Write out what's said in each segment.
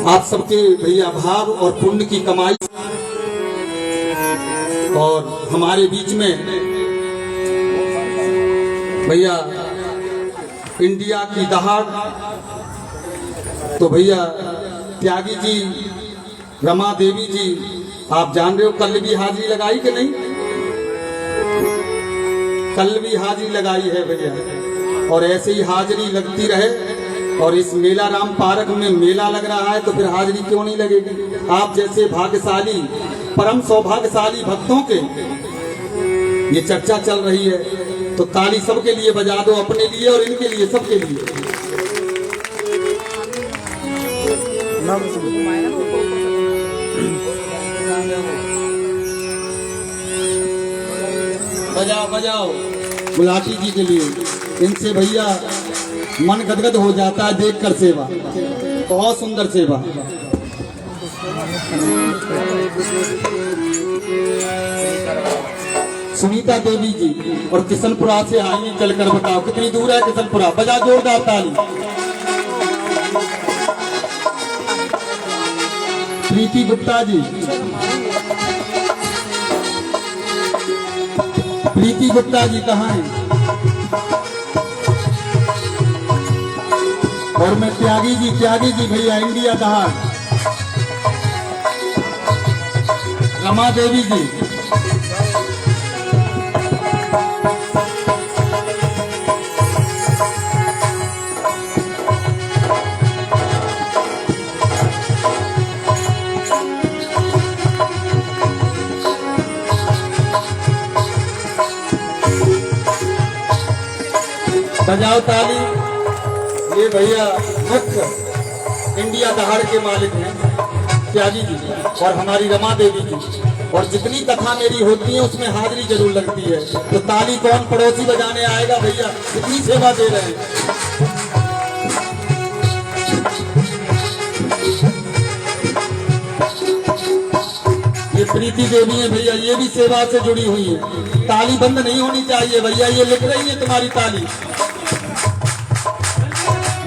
आप सबके भैया भाव और पुण्य की कमाई और हमारे बीच में भैया इंडिया की दहाड़ तो भैया त्यागी जी, रमा देवी जी, आप जान रहे हो कल भी हाजिरी लगाई कि नहीं? कल भी हाजिरी लगाई है भैया, और ऐसे ही हाजिरी लगती रहे। और इस मेला राम पार्क में मेला लग रहा है तो फिर हाजिरी क्यों नहीं लगेगी? आप जैसे भाग्यशाली, परम सौभाग्यशाली भक्तों के ये चर्चा चल रही है, तो ताली सबके लिए बजा दो, अपने लिए और इनके लिए, सबके लिए। बजाओ बजाओ गुलाटी जी के लिए, इनसे भैया मन गदगद हो जाता है देखकर सेवा, बहुत सुंदर सेवा। सुनीता देवी जी और किशनपुरा से आई हैं, चलकर बताओ कितनी दूर है किशनपुरा? बजा जोरदार ताली। प्रीति गुप्ता जी, प्रीति गुप्ता जी कहाँ हैं? और मैं त्यागी जी भैया इंडिया दहाड़, रमा देवी जी, बजाओ ताली। ये भैया मुख्य इंडिया दहाड़ के मालिक हैं त्यागी जी और हमारी रमा देवी जी, और जितनी कथा मेरी होती है उसमें हाजिरी जरूर लगती है। तो ताली कौन पड़ोसी बजाने आएगा भैया? कितनी सेवा दे रहे हैं। ये प्रीति देवी है भैया, ये भी सेवा से जुड़ी हुई है। ताली बंद नहीं होनी चाहिए भैया, ये लिख रही है तुम्हारी ताली।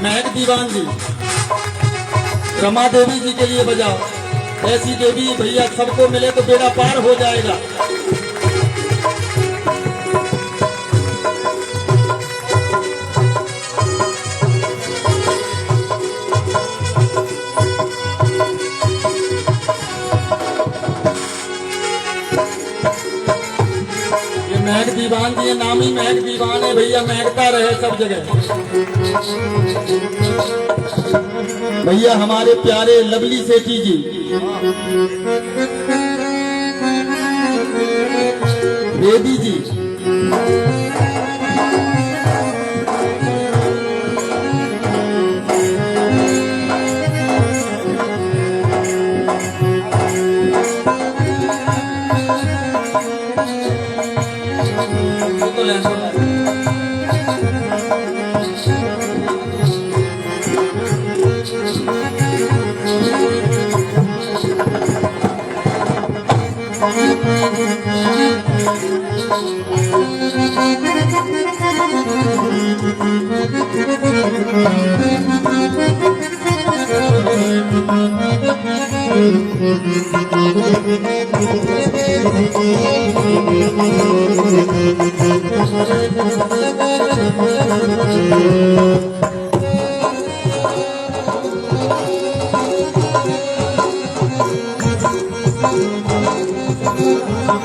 महक दीवान जी, रमा देवी जी के लिए बजाओ। ऐसी देवी भैया सबको मिले तो बेड़ा पार हो जाएगा। ये महक दीवान जी, नाम ही महक दीवान है भैया, महकता रहे सब जगह। भैया हमारे प्यारे लवली सेठी जी, बेबी जी,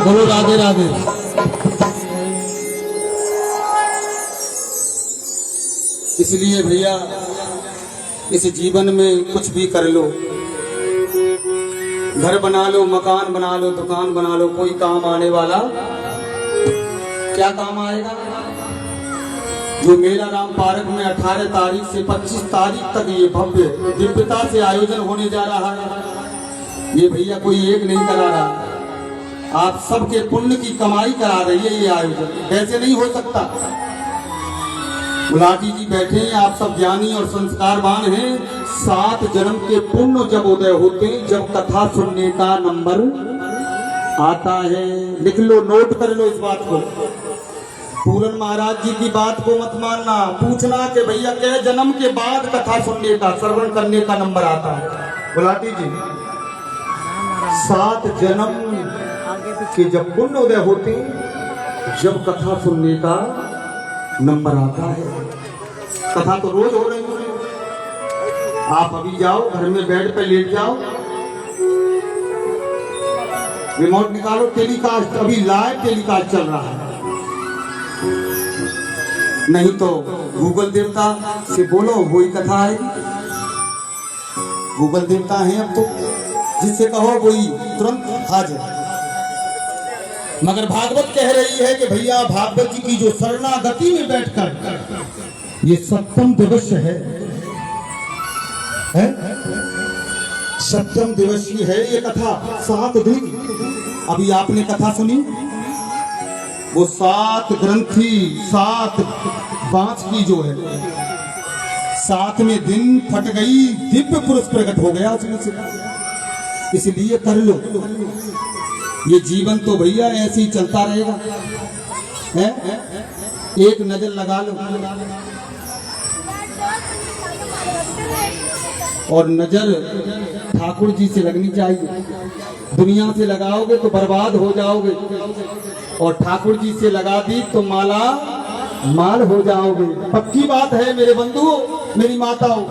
बोलो राधे राधे। इसलिए भैया इस जीवन में कुछ भी कर लो, घर बना लो, मकान बना लो, दुकान बना लो, कोई काम आने वाला क्या काम आएगा? जो मेला राम पार्क में 18 तारीख से 25 तारीख तक ये भव्य दिव्यता से आयोजन होने जा रहा है, ये भैया कोई एक नहीं करा रहा, आप सबके पुण्य की कमाई करा रही है ये आयोजन। वैसे नहीं हो सकता। गुलाटी जी बैठे हैं, आप सब ज्ञानी और संस्कारवान हैं। 7 जन्म के पुण्य जब उदय होते हैं, जब कथा सुनने का नंबर आता है। लिख लो, नोट कर लो इस बात को। पूरन महाराज जी की बात को मत मानना, पूछना कि भैया क्या जन्म के बाद कथा सुनने का, श्रवण करने का नंबर आता है। गुलाटी जी, 7 जन्म के जब पुण्य उदय होते जब कथा सुनने का नंबर आता है। कथा तो रोज हो रही है। आप अभी जाओ घर में बेड पे लेट जाओ, रिमोट निकालो, टेलीकास्ट अभी लाइव टेलीकास्ट चल रहा है। नहीं तो गूगल देवता से बोलो वही कथा आएगी। गूगल देवता है अब तो, जिससे कहो वही तुरंत हाजिर। मगर भागवत कह रही है कि भैया भागवत जी की जो शरणागति में बैठकर ये 7वें दिवस है? सप्तम दिवस की है ये कथा। 7 दिन अभी आपने कथा सुनी, वो 7 ग्रंथि 7 बांस की जो है 7वें दिन फट गई, दिव्य पुरुष प्रकट हो गया उसमें से। इसलिए कर लो, ये जीवन तो भैया ऐसे ही चलता रहेगा। है? एक नजर लगा लो, और नजर ठाकुर जी से लगनी चाहिए। दुनिया से लगाओगे तो बर्बाद हो जाओगे, और ठाकुर जी से लगा दी तो माला माल हो जाओगे। पक्की बात है मेरे बंधुओं, मेरी माताओं।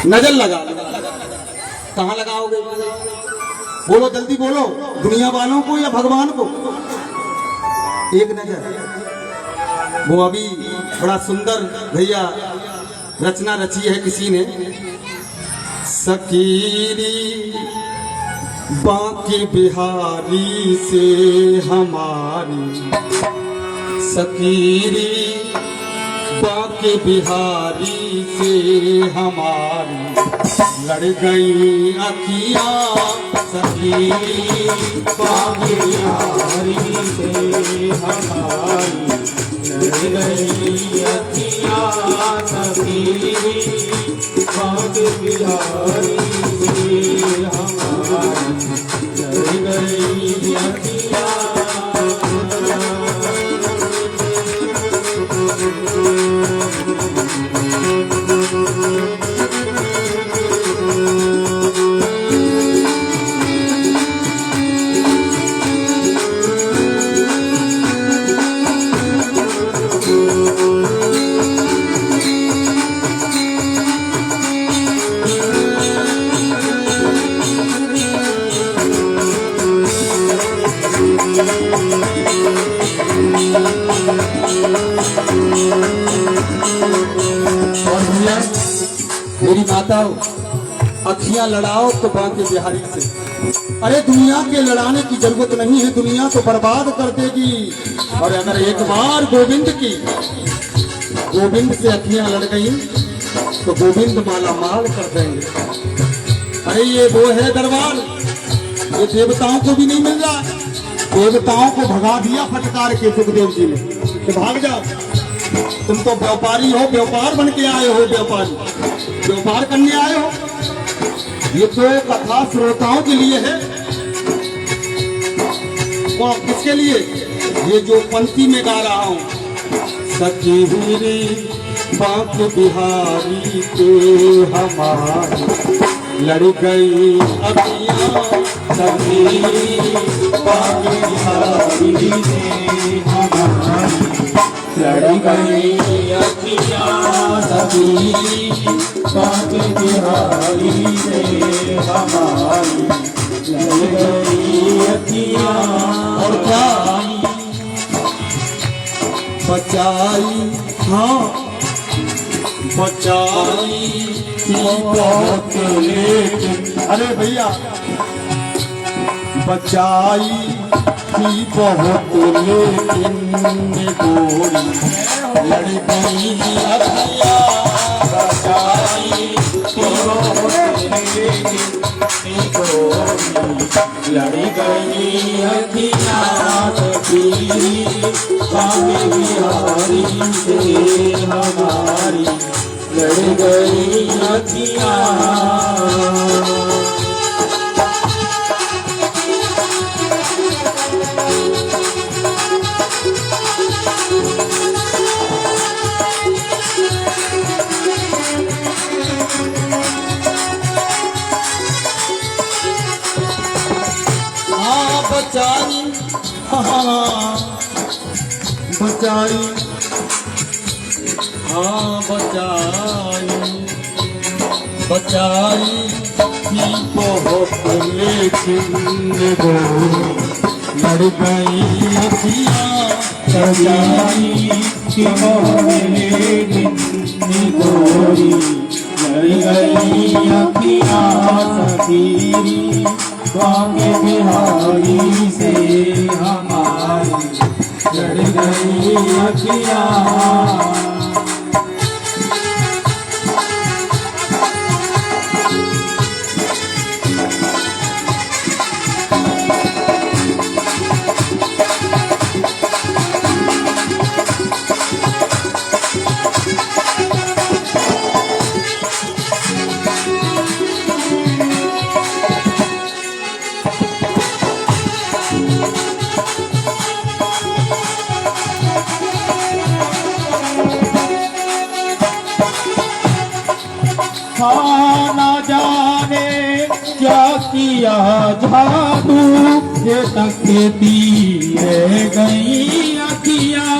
नजर लगा लो, कहाँ लगाओगे? बोलो जल्दी बोलो, दुनिया वालों को या भगवान को? एक नजर। वो अभी बड़ा सुंदर भैया रचना रची है किसी ने। सकीरी बांके बिहारी से हमारी, सकीरी बांके बिहारी से हमारी, लड़ गई अखियां सकीरी बांके बिहारी से हमारी, लड़ गई अखियां सकीरी बांके बिहारी से हमारी, लड़ गई अखियां। मेरी माताओं, अखियां लड़ाओ तो बांके बिहारी से। अरे दुनिया के लड़ाने की जरूरत नहीं है, दुनिया तो बर्बाद कर देगी। और अगर एक बार गोविंद से अखियां लड़ गई तो गोविंद माला माल कर देंगे। अरे ये वो है दरबार, ये देवताओं को भी नहीं मिल रहा। देवताओं को भगा दिया फटकार के सुखदेव जी ने कि भाग जाओ, तुम तो व्यापारी हो, व्यापार बन के आए हो, व्यापार करने आए हो। ये तो कथा श्रोताओं के लिए है। और किसके लिए? ये जो पंक्ति में गा रहा हूं, सकीरी बांके बिहारी के हमारी, लड़ गई अखियां सकीरी बांके बिहारी के हमारी, लड़ गई अखियां सकीरी बांके बिहारी से हमारी, लड़ गई अखियां। और क्या बचाई, हाँ बचाई बहुत लेकिन, अरे भैया बचाई थी बहुत लेकिन गोरी, लड़ गई अखियां बचाई थी बहुत लेकिन गोरी, लड़ गई अखियां सकीरी बांके बिहारी से हमारी, लड़ गई अखियां। बचाई, हाँ बचाई, बचाई थी बहुत लेकिन वो लड़ गई अखियाँ, बचाई कि लेकिन गोरी लड़ गई अखियाँ सखी, बाके बिहारी से हमारी लड़ गई अखियाँ। हाँ ना जाने क्या किया जादू, ये तकती रह गई अखियाँ।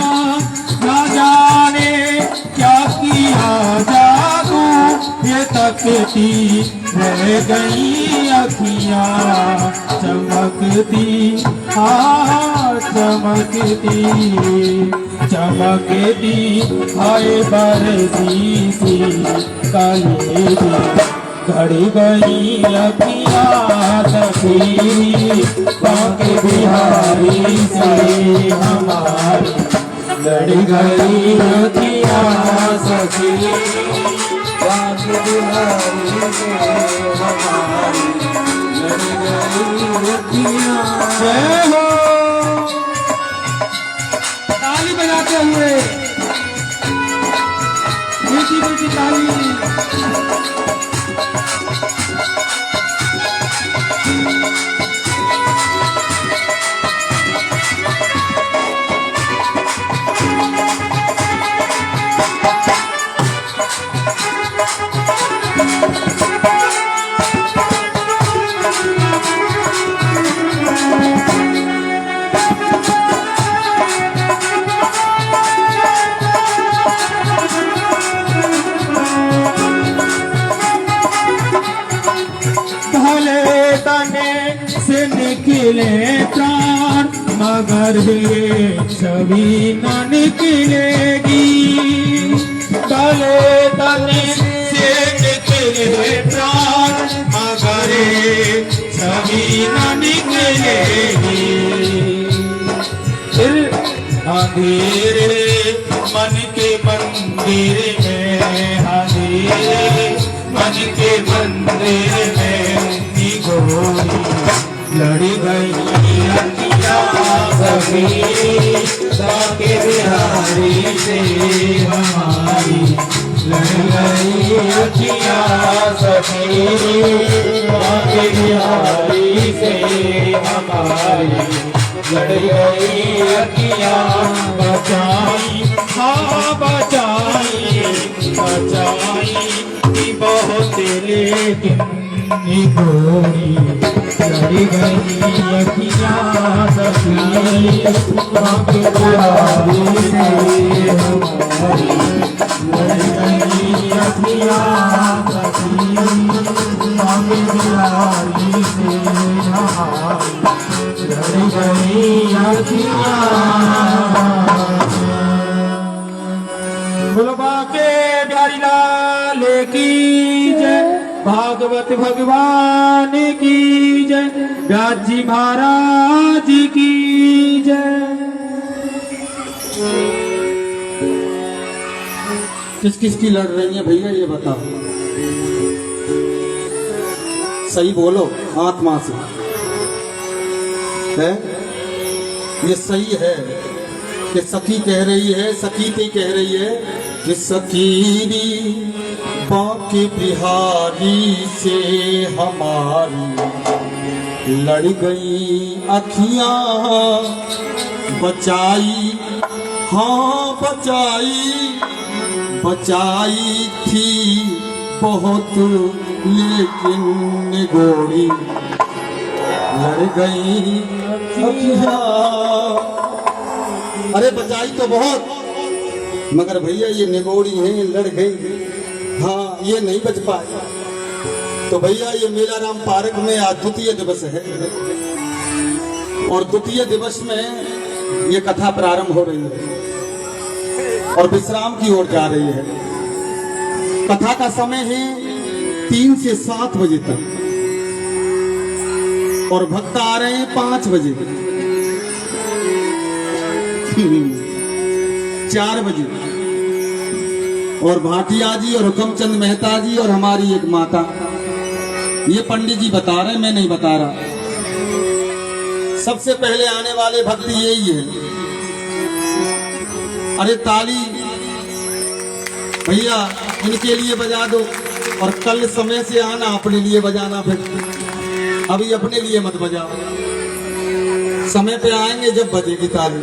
ना जाने क्या किया जादू, ये तकती रह गई अखियाँ। चमकती हाँ चमकती चमकती हाय बरसी सी काली घड़ी गई अखियाँ सखी, बाके बिहारी से हमारी लड़ गई अखियाँ सखी, बाके बिहारी से हमारी लड़ गई अखियाँ। जय हो ताली बजाते हुए मीठी मीठी ताली। भले तने से निकले प्राण, मगर ये छवि न निकलेगी। भले तने से निकले प्राण, मगर ये छवि न निकलेगी। फिर अंधेरे मन के मंदिर में, अंधेरे मन के मंदिर में गोरी लड़ी गई अखियाँ सखी, बाके बिहारी से हमारी लड़ गई अखियाँ सखी, बाके बिहारी से हमारी लड़ गई अखियाँ। बचाई हाँ बचाई बचाई कि बहुत लेकिन गोरी लड़ गई अखियाँ सखी, बाके बिहारी से हमारी लड़ गई अखियाँ सखी, बाके बिहारी से हमारी लड़ गई अखियाँ। बोलो बाके बिहारी लाल की जय, भागवत भगवान की जय, व्यास जी महाराज की जय। किस किस की लड़ रही है भैया ये बताओ, सही बोलो आत्मा से है। ये सही है कि सखी कह रही है, सखीते कह रही है कि सखीरी बाके बिहारी से हमारी लड़ गई अखियाँ। बचाई हाँ बचाई बचाई थी बहुत लेकिन गोरी लड़ गई अखियां। अरे बचाई तो बहुत, मगर भैया ये निगोड़ी है, लड़ गई। हाँ ये नहीं बच पाए। तो भैया ये मेला राम पार्क में आज द्वितीय दिवस है और द्वितीय दिवस में ये कथा प्रारंभ हो रही है और विश्राम की ओर जा रही है। कथा का समय है 3 से 7 बजे तक और भक्त आ रहे हैं 5 बजे, 4 बजे। और भाटिया जी और हुकमचंद मेहता जी और हमारी एक माता, ये पंडित जी बता रहे, मैं नहीं बता रहा। सबसे पहले आने वाले भक्त यही है। अरे ताली भैया इनके लिए बजा दो और कल समय से आना, अपने लिए बजाना। फिर अभी अपने लिए मत बजाओ, समय पे आएंगे जब बजेगी ताली।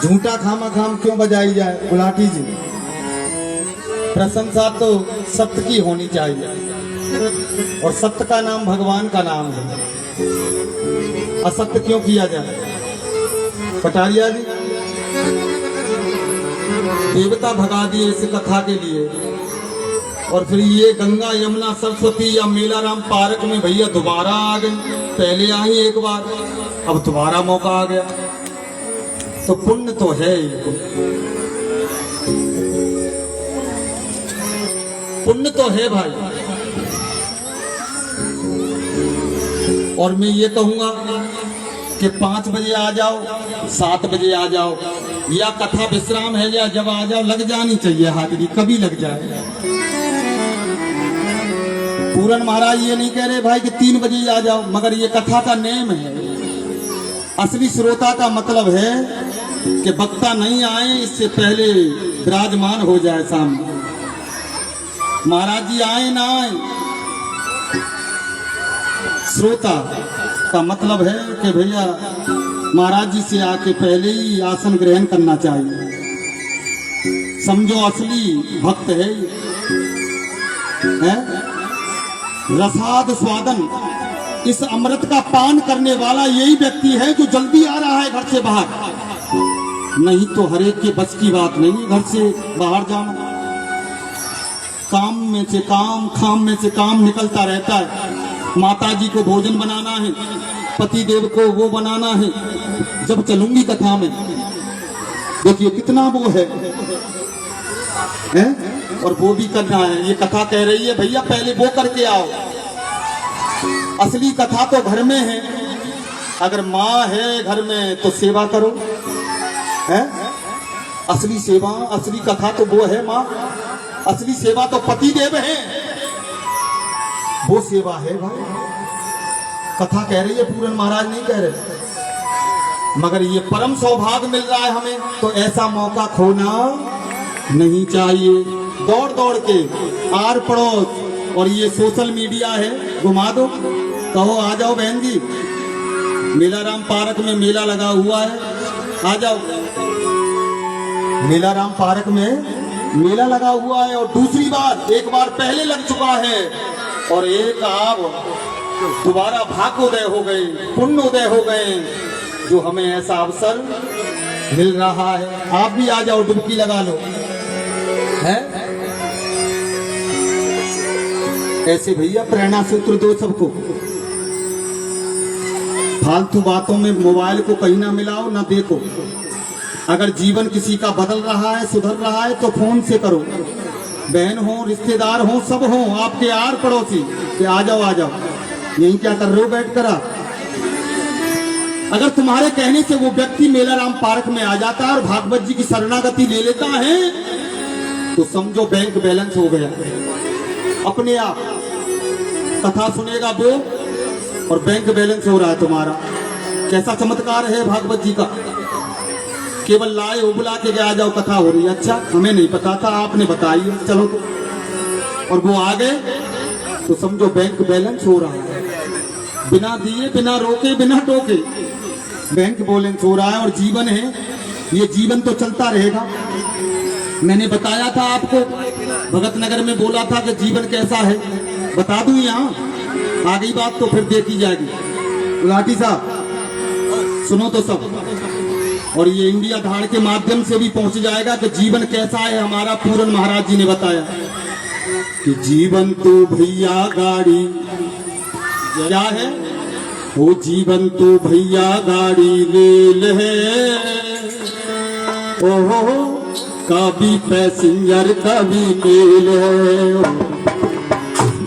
झूठा खामा खाम क्यों बजाई जाए। गुलाटी जी, प्रशंसा तो सत्य की होनी चाहिए और सत्य का नाम भगवान का नाम है। असत्य क्यों किया जाए। कटारिया जी देवता भगा दिए इस कथा के लिए और फिर ये गंगा यमुना सरस्वती या मेला राम पार्क में भैया दोबारा आ गई। पहले आई एक बार, अब दोबारा मौका आ गया। तो पुण्य तो है, पुण्य तो है भाई। और मैं ये कहूंगा कि 5 बजे आ जाओ, 7 बजे आ जाओ, या कथा विश्राम है या जब आ जाओ, लग जानी चाहिए हाजिरी, कभी लग जाए। पूरन महाराज ये नहीं कह रहे भाई कि 3 बजे ही आ जाओ, मगर ये कथा का नेम है। असली श्रोता का मतलब है कि वक्ता नहीं आए इससे पहले विराजमान हो जाए सामने। महाराज जी आए ना आए, श्रोता का मतलब है कि भैया महाराज जी से आके पहले ही आसन ग्रहण करना चाहिए। समझो असली भक्त है। रसाद स्वादन, इस अमृत का पान करने वाला यही व्यक्ति है जो जल्दी आ रहा है घर से बाहर। नहीं तो हर एक के बस की बात नहीं है घर से बाहर जाना। काम में से काम, खाम में से काम निकलता रहता है। माता जी को भोजन बनाना है, पति देव को वो बनाना है। जब चलूंगी कथा में देखिए कितना वो है? और वो भी करना है। ये कथा कह रही है भैया पहले वो करके आओ। असली कथा तो घर में है। अगर माँ है घर में तो सेवा करो, है असली सेवा। असली कथा तो वो है माँ, असली सेवा तो पति देव है, वो सेवा है भाई। कथा कह रही है, पूरन महाराज नहीं कह रहे। मगर ये परम सौभाग्य मिल रहा है हमें, तो ऐसा मौका खोना नहीं चाहिए। दौड़ दौड़ के आर पड़ोस, और ये सोशल मीडिया है, घुमा दो, कहो आ जाओ बहन जी, मेला राम पार्क में मेला लगा हुआ है, आ जाओ। मेला राम पार्क में मेला लगा हुआ है और दूसरी बात, एक बार पहले लग चुका है और एक आप दोबारा भाग्योदय हो गए, पुण्योदय हो गए, जो हमें ऐसा अवसर मिल रहा है। आप भी आ जाओ, डुबकी लगा लो, है ऐसे भैया प्रेरणा सूत्र दो सबको। फालतू बातों में मोबाइल को कहीं ना मिलाओ, ना देखो। अगर जीवन किसी का बदल रहा है, सुधर रहा है, तो फोन से करो। बहन हो, रिश्तेदार हो, सब हो, आपके आर पड़ोसी कि आ जाओ आ जाओ, यही क्या कर रहे हो बैठ कर आप। अगर तुम्हारे कहने से वो व्यक्ति मेला राम पार्क में आ जाता है और भागवत जी की शरणागति ले लेता है, तो समझो बैंक बैलेंस हो गया अपने आप। कथा सुनेगा वो और बैंक बैलेंस हो रहा है तुम्हारा। कैसा चमत्कार है भागवत जी का। केवल लाए उबला के आ जाओ, कथा हो रही है, अच्छा हमें नहीं पता था, आपने बताई, चलो तो, और वो आ गए तो समझो बैंक बैलेंस हो रहा है। बिना दिए, बिना रोके, बिना टोके बैंक बैलेंस हो रहा है। और जीवन है, ये जीवन तो चलता रहेगा। मैंने बताया था आपको, भगत नगर में बोला था कि जीवन कैसा है, बता दूं यहाँ, आ गई बात तो फिर देखी जाएगी। गुलाटी साहब सुनो तो सब, और ये इंडिया धाड़ के माध्यम से भी पहुंच जाएगा कि जीवन कैसा है। हमारा पूरन महाराज जी ने बताया कि जीवन तो भैया गाड़ी क्या है, वो जीवन तो भैया गाड़ी रेल है। ओहो कभी पैसेंजर कभी मेल है,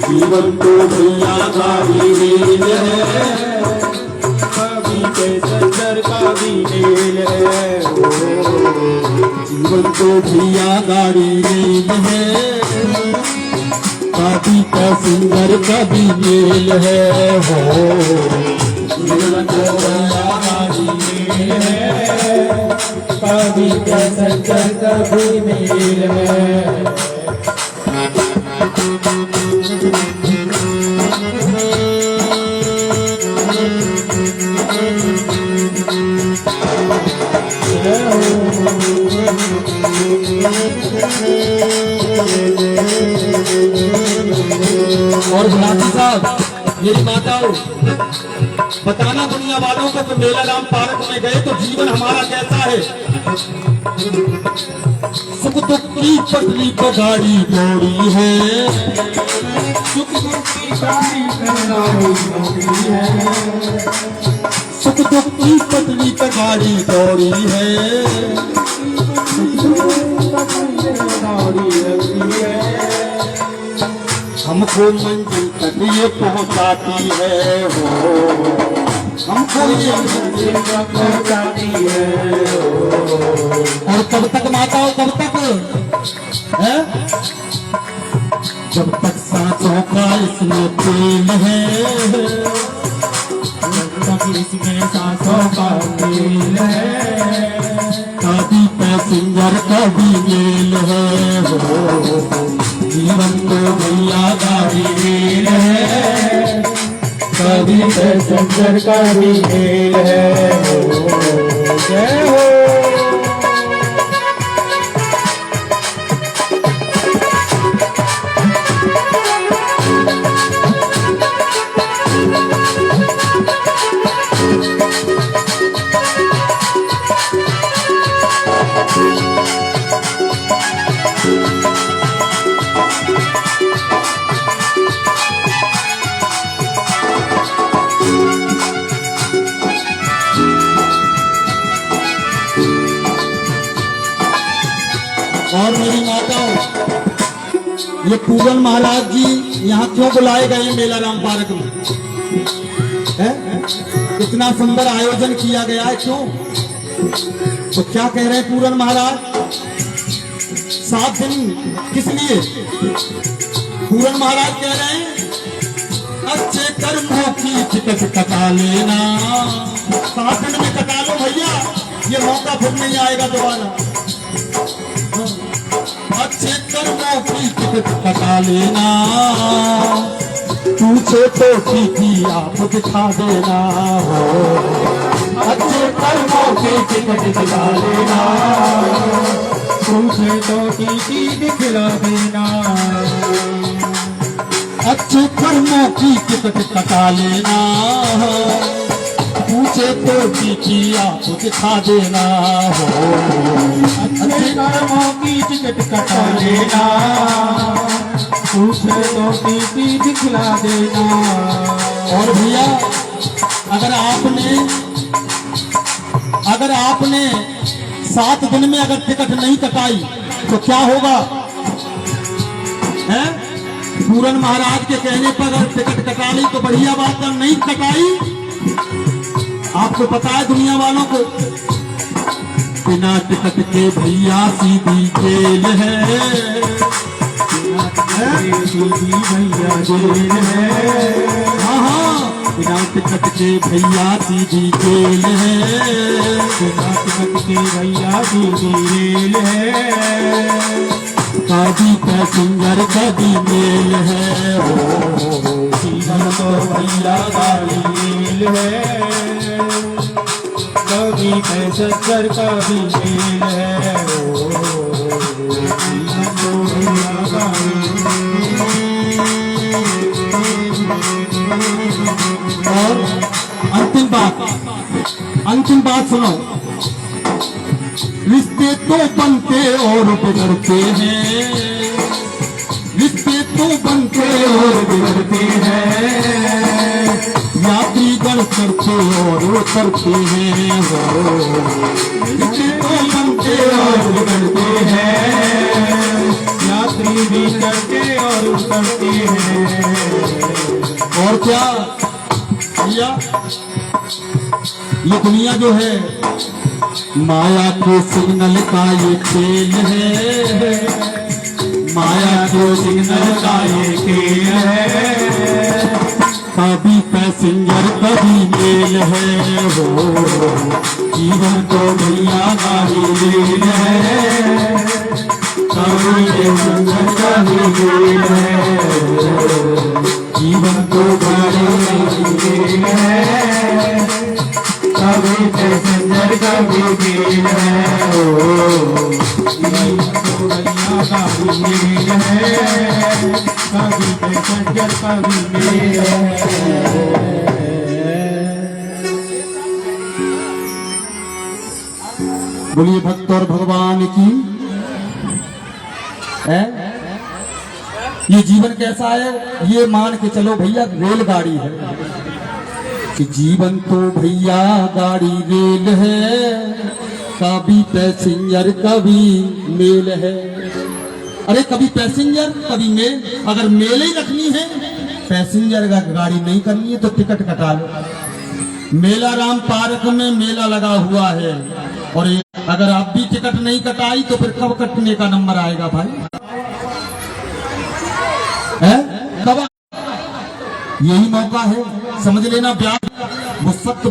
जीवन तो भैया गाड़ी रेल है, कभी पैसेंजर कभी मेल है। जीवन तो भैया गाड़ी रेल है, कभी पैसेंजर कभी मेल है। हो जीवन तो भैया गाड़ी रेल है, कभी पैसेंजर कभी मेल है। और गुलाटी साहब मेरी माताओं, बताना दुनिया वालों को कि मेला राम पार्क में गए तो जीवन हमारा कैसा है। सुख दुख की पटरी पर गाड़ी दौड़ी है, सुख दुख की गाड़ी दौड़ी है, सुख दुख की पटरी पर गाड़ी दौड़ी है। हमको मंजिल तक ये पहुंचाती है। हो हमको ये मंजिल तक पहुंचाती है। और कब तक माताओं, कब तक है? जब तक सांसों का इसमें तेल है, जब तक इसमें सांसों का तेल है, कभी पैसेंजर कभी मेल है। हो जीवन तो भैया गाड़ी रेल है, कभी पैसेंजर कभी मेल है। जय हो। और मेरी माताओं, ये पूरन महाराज जी यहाँ क्यों बुलाए गए मेला राम पार्क में है? इतना सुंदर आयोजन किया गया है, क्यों? तो क्या कह रहे हैं पूरन महाराज? 7 दिन किस लिए? पूरन महाराज कह रहे हैं अच्छे कर्मों की टिकट कटा लेना। 7 दिन में कटा लो भैया, ये मौका फिर नहीं आएगा दोबारा। अच्छे कर्मों की टिकट कटा लेना, पूछे तो की आप दिखा देना। हो अच्छे कर्मों की टिकट कटा लेना, पूछे तो की दिखला देना। अच्छे कर्मों की टिकट कटा लेना, पूछे तो की आप दिखा देना। हो अच्छे कर्मों की टिकट कटा लेना, पूछे तो की दिखला देना। और भैया अगर आपने 7 दिन में अगर टिकट नहीं कटाई तो क्या होगा? है पूरन महाराज के कहने पर अगर टिकट कटा ली तो बढ़िया बात है, नहीं कटाई आपको पता है दुनिया वालों को बिना टिकट के भैया सीधी जेल है। सीधी भैया जेल है। हाँ बिना टिकट के भैया सीधी जेल है, बिना टिकट के भैया सीधी रेल है। कभी पैसेंजर कभी मेल है। जीवन तो भैया गाड़ी रेल है, कभी पैसेंजर कभी मेल है। जीवन तो भैया गाड़ी और अंतिम बात सुनो। रिश्ते तो बनते और बिगड़ते हैं, रिश्ते तो बनते और बिगड़ते हैं, यात्री गण चढ़ते और उतरते हैं। रिश्ते तो बनते और बिगड़ते हैं, यात्री भी चढ़ते और उतरते हैं। और क्या भैया, ये दुनिया जो है माया के सिग्नल का ये खेल है, माया के सिग्नल का ये खेल है। कभी पैसेंजर कभी मेल है, हो जीवन तो भैया गाड़ी रेल है। कभी पैसेंजर कभी मेल है, जीवन तो गाड़ी रेल है। कभी पैसेंजर कभी मेल है, ओ जीवन तो भैया गाड़ी रेल है। कभी पैसेंजर कभी मेल है। बोलिए भक्त और भगवान की है ये जीवन कैसा है, ये मान के चलो भैया रेलगाड़ी है कि जीवन तो भैया गाड़ी रेल है, कभी पैसेंजर कभी मेल है। अरे कभी पैसेंजर कभी मेल, अगर मेल ही रखनी है, पैसेंजर का गाड़ी नहीं करनी है तो टिकट कटा लो। मेला राम पार्क में मेला लगा हुआ है, और अगर आप भी टिकट नहीं कटाई तो फिर कब कटने का नंबर आएगा भाई? है कब? यही मौका है, समझ लेना। ब्याज वो सख्त